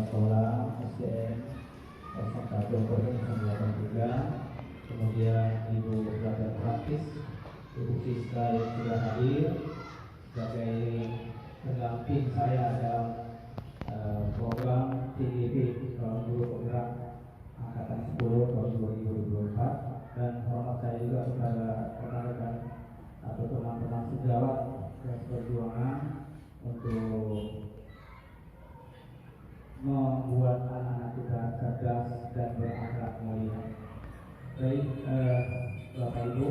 Sekolah SDN SMK Bogor 83, kemudian Ibu Belajar Praktis, Ibu Siska yang sudah hadir sebagai pendamping saya dalam program TGP Kawan Guru Penggerak Angkatan 10 tahun 2024, dan hormat saya juga kepada rekan-rekan atau teman-teman sejawat dan perjuangan untuk membuat anak-anak kita cerdas dan berakhlak mulia. Baik, Bapak Ibu,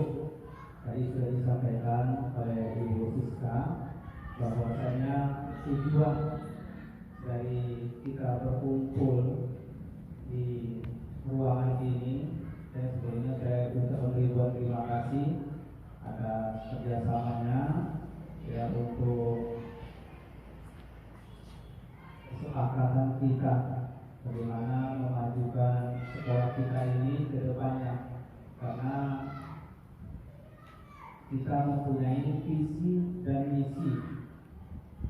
tadi sudah disampaikan oleh Ibu Siska bahwasanya tujuan dari kita berkumpul di ruangan ini, dan sebelumnya saya ucapkan ribuan terima kasih atas kerjasamanya ya untuk kesepakatan kita bagaimana memajukan sekolah kita ini ke depannya, karena kita mempunyai visi dan misi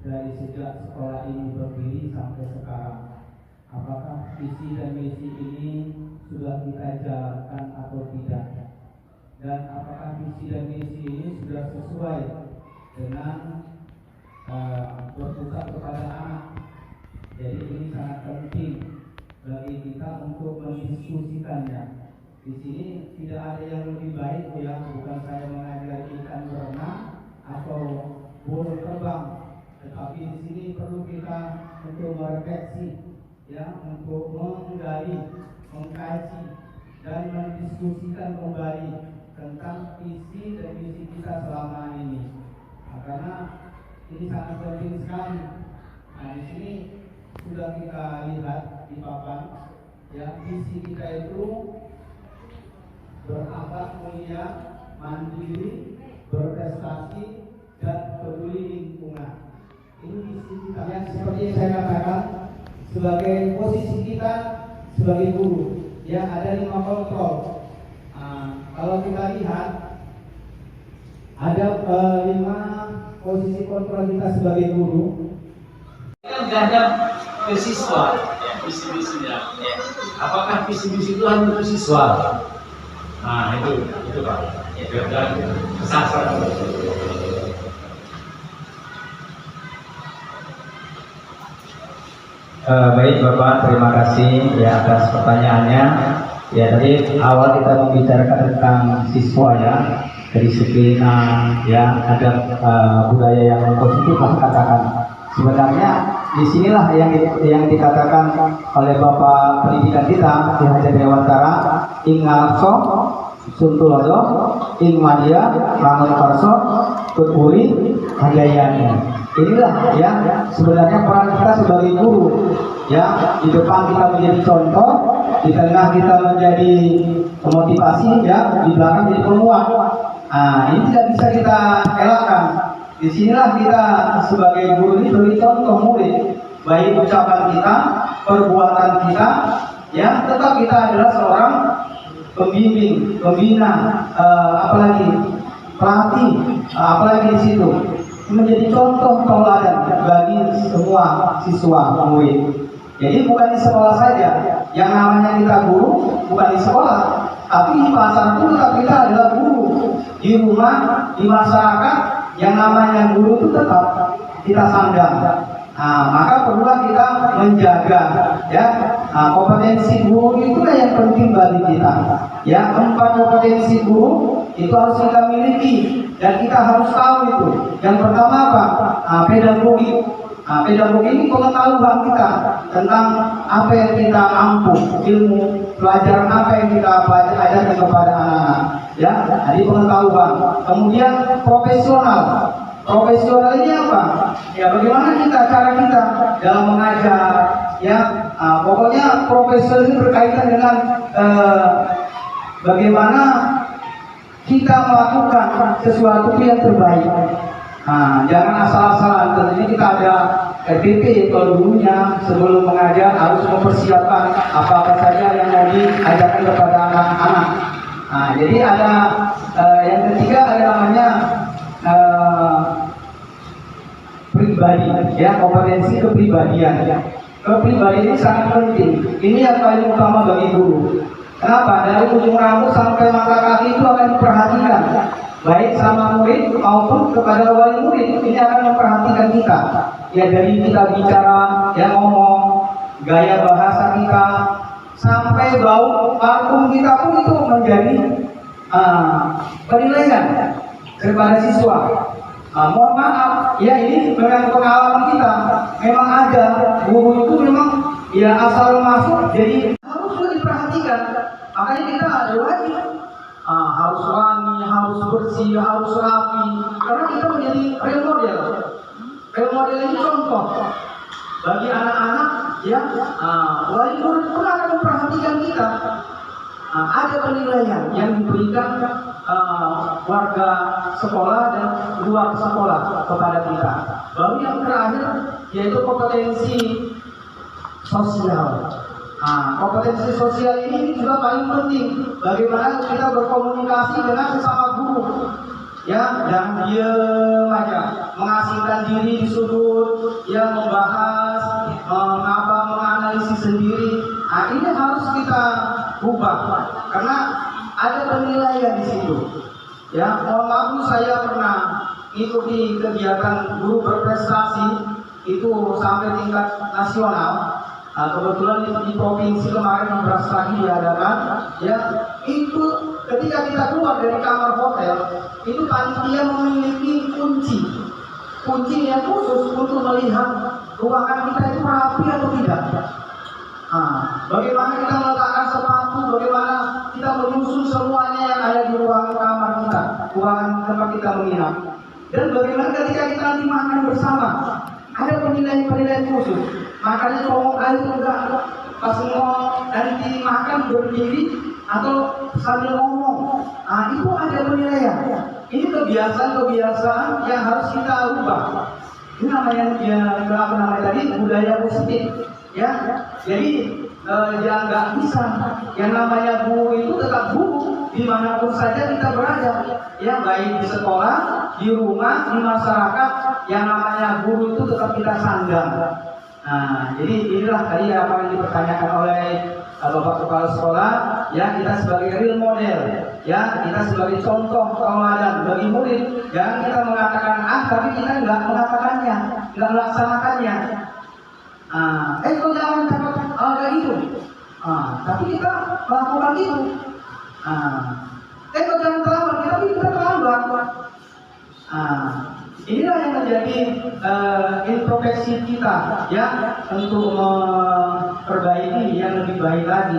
dari sejak sekolah ini berdiri sampai sekarang. Apakah visi dan misi ini sudah kita jalankan atau tidak, dan apakah visi dan misi ini sudah sesuai dengan berpusat kepada anak. Jadi ini sangat penting bagi kita untuk mendiskusikannya. Di sini tidak ada yang lebih baik ya, bukan saya mengajari ikan berenang atau burung terbang, tetapi di sini perlu kita untuk merefleksi ya, untuk menggali, mengkaji dan mendiskusikan kembali tentang visi dan misi kita selama ini. Nah, karena ini sangat penting sekali. Nah, di sini sudah kita lihat di papan ya, visi kita itu berakhlak mulia, mandiri, berprestasi, dan peduli lingkungan. Ini visi kita yang seperti yang saya katakan, sebagai posisi kita sebagai guru ya, ada 5 kontrol. Kalau kita lihat ada 5 posisi kontrol kita sebagai guru. Kan ada ke siswa, ya, visi-visinya. Ya. Apakah visi-visi itu hanya untuk siswa? Nah itu Pak. Ya, dan kesasar. Baik Bapak, terima kasih ya atas pertanyaannya. Ya, tadi awal kita membicarakan tentang siswa ya, kedisiplinan ya, ada budaya yang positif lah katakan. Sebenarnya disinilah yang dikatakan oleh Bapak Pendidikan kita Ki Hajar Dewantara, ing ngarso suntulodo ing madya lamun karso tuturi hajayani. Inilah ya sebenarnya peran kita sebagai guru ya, di depan kita menjadi contoh, di tengah kita menjadi motivasi ya, di belakang jadi penguat. Nah, ini tidak bisa kita elakkan. Disinilah kita sebagai guru ini beri contoh murid, baik ucapan kita, perbuatan kita, ya tetap kita adalah seorang pembimbing, pembina, apalagi pelatih, apalagi di situ menjadi contoh tauladan bagi semua siswa murid. Jadi bukan di sekolah saja, yang namanya kita guru bukan di sekolah, tapi di pasar pun kita adalah guru, di rumah, di masyarakat. Yang namanya guru itu tetap kita sandang. Nah, maka perlulah kita menjaga ya. Nah, kompetensi guru itulah yang penting bagi kita. Ya, 4 kompetensi guru itu harus kita miliki dan kita harus tahu itu. Yang pertama apa? Nah, pedagogi. Nah, pedagogi ini pengetahuan kita tentang apa yang kita ampuh, ilmu, pelajaran apa yang kita ajarkan kepada anak-anak. Ya, jadi pengetahuan. Kemudian profesional. Profesional ini apa? Ya, bagaimana cara kita dalam mengajar. Ya, pokoknya profesional ini berkaitan dengan bagaimana kita melakukan sesuatu yang terbaik. Nah, jangan asal-asalan. Tentunya kita ada RPP kalau dulunya sebelum mengajar harus mempersiapkan apa-apa saja yang mau diajarkan kepada anak-anak. Nah, jadi ada yang ketiga ada namanya pribadi, ya kompetensi kepribadian. kepribadian ini sangat penting. Ini yang paling utama bagi guru. Kenapa? Dari ujung rambut sampai mata kaki itu akan diperhatikan, baik sama murid maupun kepada wali murid. Ini akan memperhatikan kita. Ya dari kita bicara, ya ngomong, gaya bahasa kita, sampai bau parfum kita pun itu menjadi penilaian kepada siswa. Mohon maaf, ya ini memang pengalaman kita. Memang ada guru itu memang ya asal masuk jadi harus diperhatikan. Makanya kita wajib harus wangi, harus bersih, harus rapi. Karena kita menjadi role model. Role model ini contoh bagi anak-anak yang wali murid pun akan memperhatikan kita. Ada penilaian yang diberikan warga sekolah dan luar sekolah kepada kita. Baru yang terakhir yaitu kompetensi sosial. Kompetensi sosial ini juga paling penting. Bagaimana kita berkomunikasi dengan sesama guru. Ya, jangan diam aja, mengasingkan diri di sudut, yang membahas, menganalisis sendiri. Ini harus kita ubah, karena ada penilaian di situ. Ya, mohon maaf, saya pernah ikuti kegiatan guru berprestasi itu sampai tingkat nasional. Kebetulan di provinsi kemarin beberapa lagi diadakan, ya itu ketika kita keluar dari kamar hotel, itu panitia memiliki kunci yang khusus untuk melihat ruangan kita itu rapi atau tidak. Bagaimana kita meletakkan sepatu, bagaimana kita menyusun semuanya yang ada di ruangan kamar kita, ruangan tempat kita menginap, dan bagaimana ketika kita nanti makan bersama, ada penilaian khusus. Makanya ngomong air enggak, pas ngomong nanti makan berdiri atau sambil ngomong. Itu ada penilaian. Ini kebiasaan yang harus kita ubah. Ini namanya tadi budaya positif. Ya, jadi yang nggak bisa. Yang namanya guru itu tetap guru dimanapun saja kita berada. Ya, baik di sekolah, di rumah, di masyarakat. Yang namanya guru itu tetap kita sandang. Jadi inilah tadi apa yang dipertanyakan oleh Bapak Kepala Sekolah. Ya, kita sebagai real model, ya kita sebagai contoh teladan bagi murid. Jangan kita mengatakan tapi kita nggak mengatakannya, nggak melaksanakannya. Kok jangan dapat kayak gitu. Tapi kita melakukan itu. Kok jangan terlambat, tapi kita terlambat. Inilah yang menjadi introspeksi kita, ya, untuk memperbaiki yang lebih baik lagi.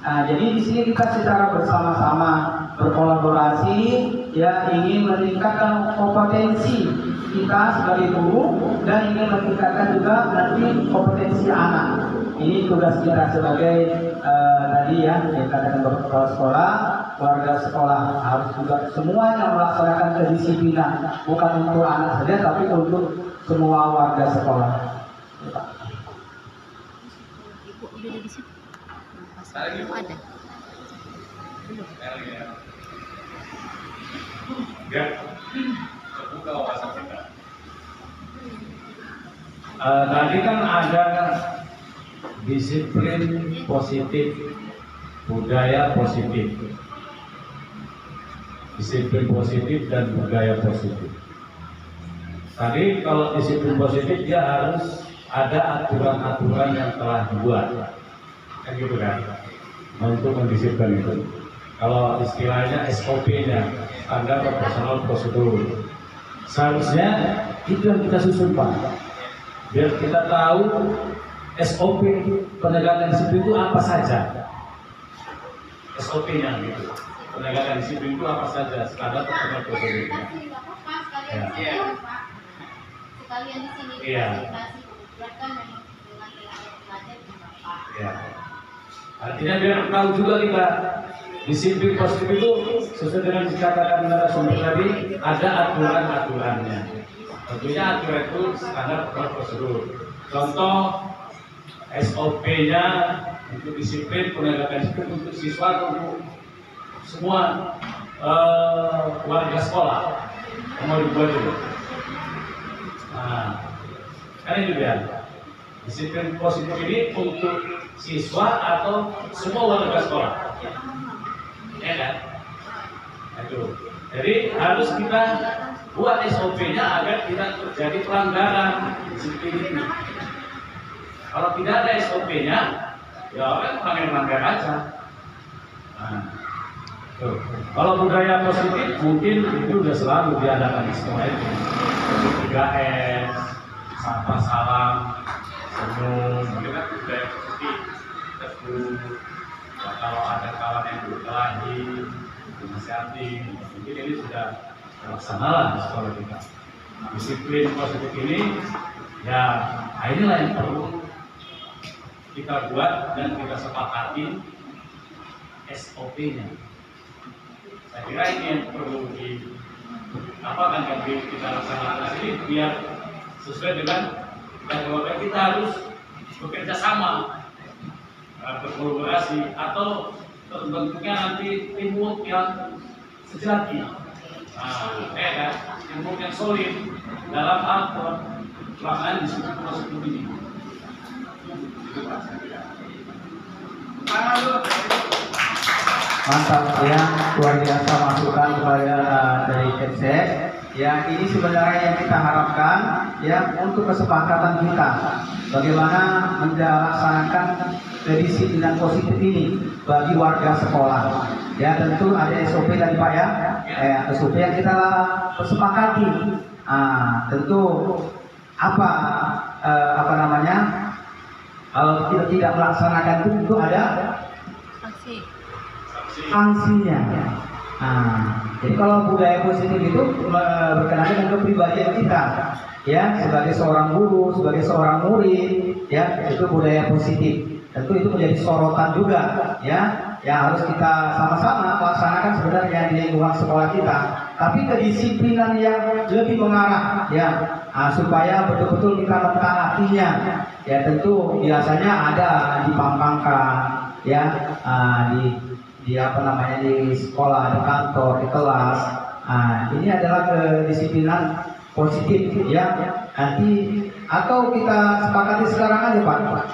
Jadi di sini kita secara bersama-sama berkolaborasi, ya, ingin meningkatkan kompetensi kita sebagai guru dan ingin meningkatkan juga nanti kompetensi anak. Ini tugas kita sebagai tadi ya, dikatakan Bapak Kepala Sekolah, warga sekolah harus juga semuanya melaksanakan kedisiplinan, bukan untuk anak saja tapi untuk semua warga sekolah. Tadi kan ada disiplin positif, budaya positif. Disiplin positif dan budaya positif. Tadi kalau disiplin positif dia harus ada aturan-aturan yang telah dibuat, kan gitu kan, untuk mendisiplin itu. Kalau istilahnya SOP-nya, standar operasional prosedur, seharusnya itu yang kita susun, Pak, biar kita tahu SOP penegakan disiplin itu apa saja. SOP-nya gitu. Penegakan disiplin itu apa saja, standar operasional prosedurnya. Ya. Sekalian di sini ya. Artinya biar tahu juga kita disiplin positif itu sesuai dengan dikatakan narasumber tadi, ada aturan-aturannya. Tentunya aturan itu standar prosedur. Contoh SOP-nya untuk disiplin, penegakan disiplin untuk siswa, untuk semua warga sekolah mau dibuat itu. Kan itu dia. Disiplin positif ini untuk siswa atau semua warga sekolah? Ya kan? Itu. Jadi harus kita buat SOP-nya agar tidak terjadi pelanggaran disiplin ini. Kalau tidak ada SOP-nya, ya orang melanggar aja. Nah, tuh. Kalau budaya positif mungkin itu sudah selalu diadakan di sekolah itu. 3S, sapa salam, senyum, itu kan budaya positif. Teguh. Ya, kalau ada kawan yang berkelahi, dinasihati, mungkin ini sudah terlaksanalah di sekolah kita. Disiplin positif ini, ya inilah yang perlu kita buat dan kita sepakati SOP-nya. Saya kira ini yang perlu kita laksanakan ini biar sesuai dengan kita harus bekerja sama, berkolaborasi atau terbentuknya nanti teamwork yang sejati, kan? Teamwork yang solid dalam hal pelaksanaan disiplin positif ini. Mantap ya, luar biasa masukan kepada dari Kepsek. Ya, ini sebenarnya yang kita harapkan ya untuk kesepakatan kita bagaimana melaksanakan kedisiplinan positif ini bagi warga sekolah. Ya, tentu ada SOP tadi Pak ya, SOP yang kita sepakati. Tentu apa namanya? Kalau kita tidak melaksanakan itu tentu ada sanksinya. Jadi kalau budaya positif itu berkenaan dengan kepribadian kita, ya sebagai seorang guru, sebagai seorang murid, ya itu budaya positif. Tentu itu menjadi sorotan juga, ya yang harus kita sama-sama laksanakan sebenarnya di lingkungan sekolah kita. Tapi kedisiplinan yang lebih mengarah, ya supaya betul-betul kita mentaatinya. Ya tentu biasanya ada dipampangkan, ya di sekolah, di kantor, di kelas. Ini adalah kedisiplinan positif ya. Nanti atau kita sepakati sekarang aja Pak.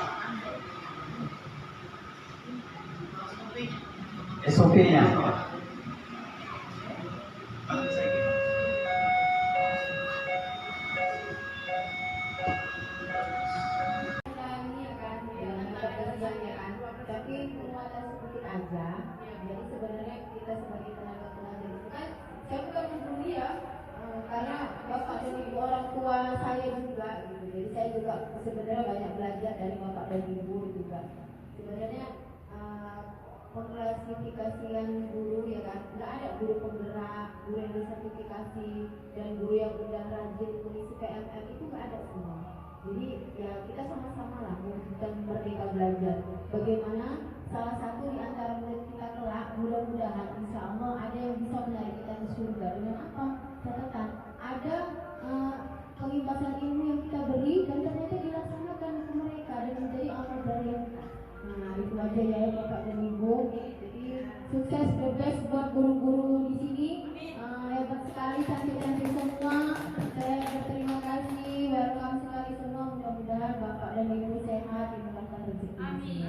SOP-nya. Tapi penguatan sedikit aja. Jadi sebenarnya kita sebagai tenaga pengajar itu kan, saya bukan membuli ya, karena bapak dan ibu orang tua saya juga gitu. Jadi saya juga sebenarnya banyak belajar dari bapak dan ibu juga. Sebenarnya pengklasifikasian guru ya kan, nggak ada guru penggerak, guru yang disertifikasi, dan guru yang udah rajin mengisi PMM itu nggak ada semua. Jadi ya kita sama-sama lah kita merdeka belajar. Bagaimana salah satu di antara murid kita kelak, mudah-mudahan insya Allah ada yang bisa menarik kita ke surga dengan apa? Catatan ada kelimpahan ilmu yang kita beri dan ternyata dilaksanakan ke mereka dan menjadi amal jariah. Nah itu aja ya Bapak dan Ibu. Jadi sukses the best buat guru-guru di sini. Hebat sekali, cantik-cantik semua. Saya berterima kasih, welcome sekali semua. Mudah-mudahan Bapak dan Ibu sehat, dimudahkan rezeki. Amin.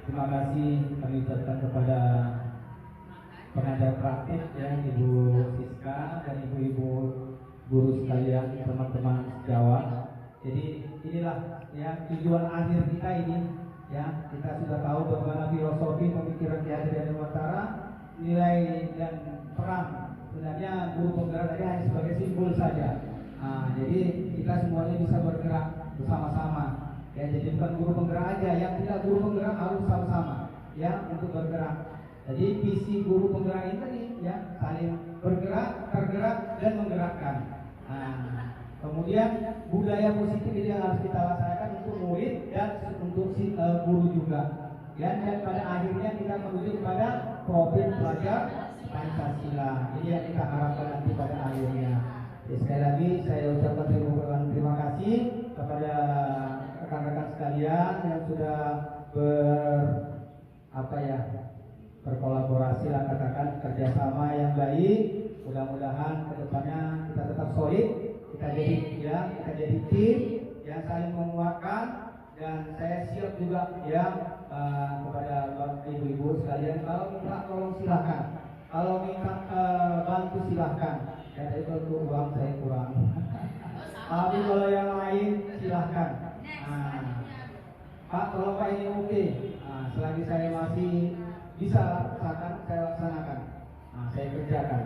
Terima kasih kami ucapkan kepada pengajar praktik ya Ibu Siska dan ibu-ibu guru sekalian, teman-teman sejawat. Jadi inilah ya tujuan akhir kita ini ya, kita sudah tahu bagaimana filosofi pemikiran Ki Hajar Dewantara, nilai dan peran sebenarnya guru penggerak tadi hanya sebagai simbol saja. Jadi kita semuanya bisa bergerak bersama-sama ya, jadi bukan guru penggerak aja, yang tidak guru penggerak harus sama-sama ya untuk bergerak. Jadi visi guru penggerak ini tadi ya saling bergerak, tergerak dan menggerakkan. Kemudian budaya positif ini yang harus kita laksanakan untuk murid dan untuk guru juga. Dan pada akhirnya kita menuju kepada profil pelajar Pancasila. Ini yang kita harapkan nanti pada akhirnya. Jadi, sekali lagi saya ucapkan terima kasih kepada rekan-rekan sekalian yang sudah berkolaborasi lah, katakan kerjasama yang baik. Mudah-mudahan kedepannya kita tetap solid, kita jadi tim yang saling menguatkan, dan saya siap juga ya kepada bapak ibu-ibu sekalian, kalau minta tolong silahkan, kalau minta bantu silahkan. Ya tadi kalau uang saya kurang, tapi kalau yang lain silahkan. Pak, tolong Pak ini oke. Selagi saya masih bisa laksanakan, saya laksanakan. Saya kerjakan.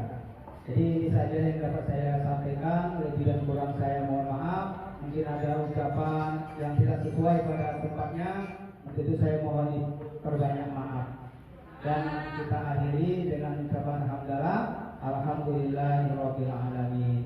Jadi ini saja yang dapat saya sampaikan. Lebih dan kurang saya mohon maaf. Mungkin ada ucapan yang tidak sesuai pada tempatnya, untuk itu saya mohon diperbanyak maaf. Dan kita akhiri dengan ucapan hamdalah, alhamdulillahirabbil alamin.